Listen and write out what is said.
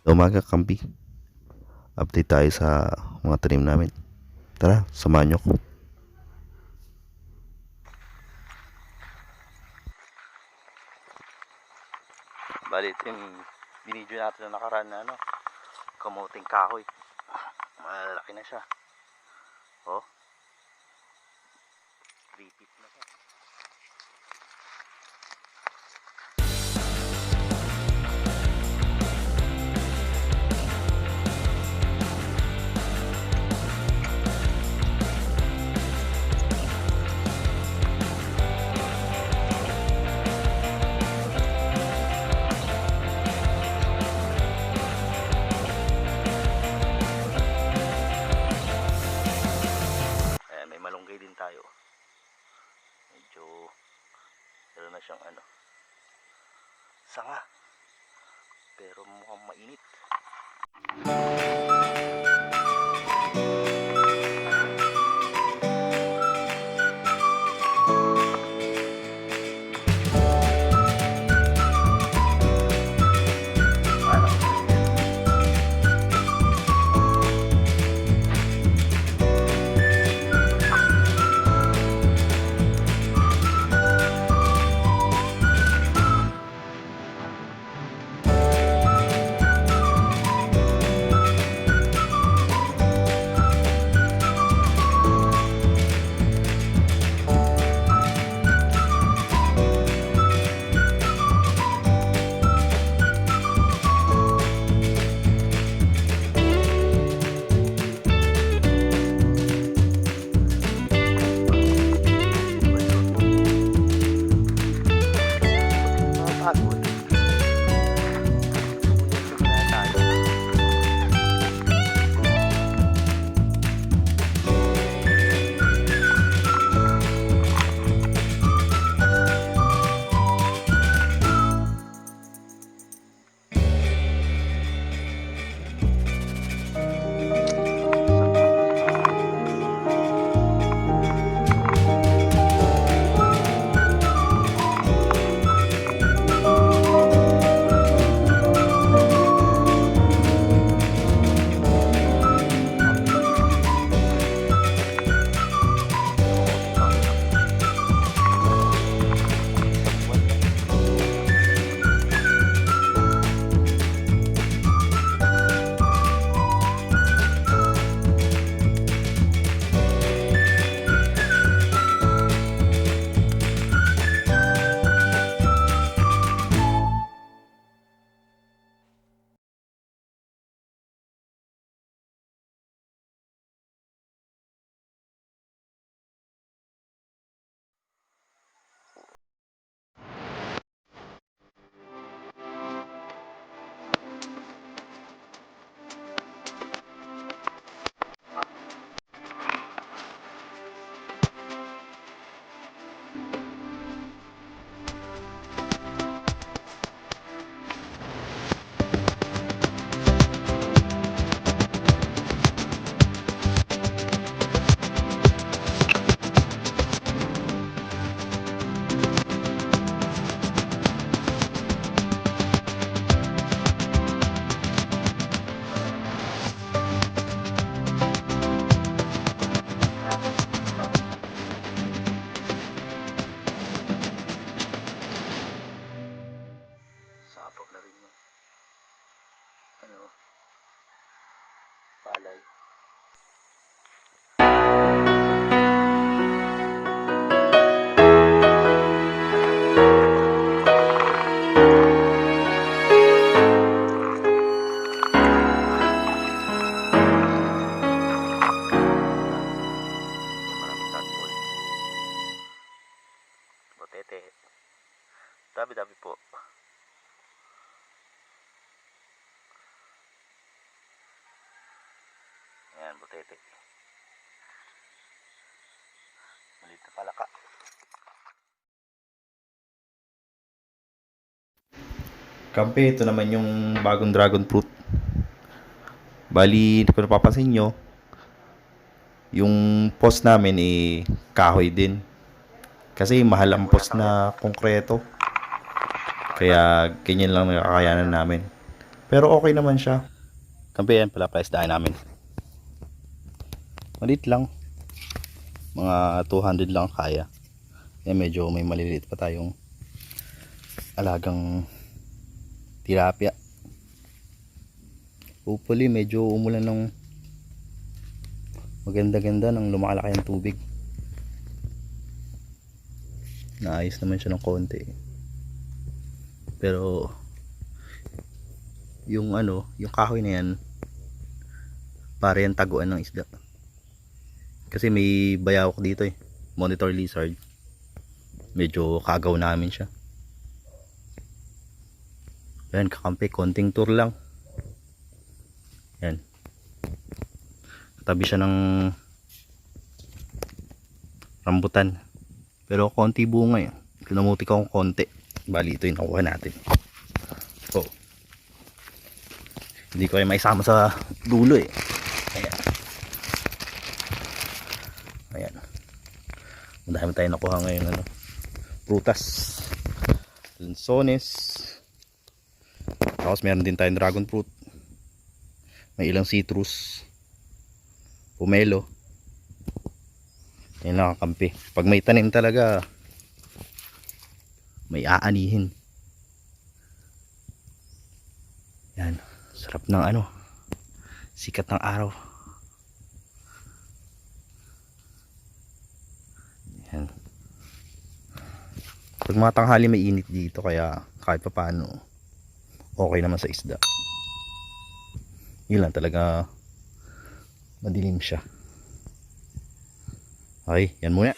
Umaga kampi. Update tayo sa mga tanim namin. Tara, samahan nyo ko. Bali, ito yung binidyo natin na nakaraan na kamuting kahoy. Malaki na siya. Oh, 3 feet na siya. May malunggay din tayo. Medyo meron na siyang sanga. Pero mukhang mainit. Sabog na rin yung palay. Maraming tadpole. Botete. Dabi-dabi po. Ayan, botete. Maliit na palaka. Kampe, ito naman yung bagong dragon fruit. Bali, kung napapansin nyo, yung post namin kahoy din. Kasi mahal ang post na konkreto. Kaya ganyan lang nakakayanan namin. Pero okay naman siya. Kampi yan pala isdaan namin. Malit lang. Mga 200 lang kaya. Medyo may maliliit pa tayong alagang tilapia. Hopefully medyo umulan ng maganda-ganda nang lumalaki ang tubig. Naayos naman siya ng konti. Pero yung yung kahoy na yan para yan taguan ng isda. Kasi may bayawak dito monitor lizard. Medyo kagaw namin siya. Yan kakampi, konting tour lang. Yan. Tabi siya ng rambutan. Pero konti bunga Kinamuti ko konti. Bali ito yung nakuha natin. Oh. Hindi ko ay maisama sa dulo Ayan. Ayan. Madami tayo nakuha ngayon prutas. Lansones. Tapos meron din tayong dragon fruit. May ilang citrus. Pomelo. Yan lang kakampi. Pag may tanim talaga, may aanihin. Yan. Sarap ng sikat ng araw. Yan. Pag mga tanghali may init dito kaya kahit pa paano okay naman sa isda. Yun lang talaga madilim siya. Okay, yan muna.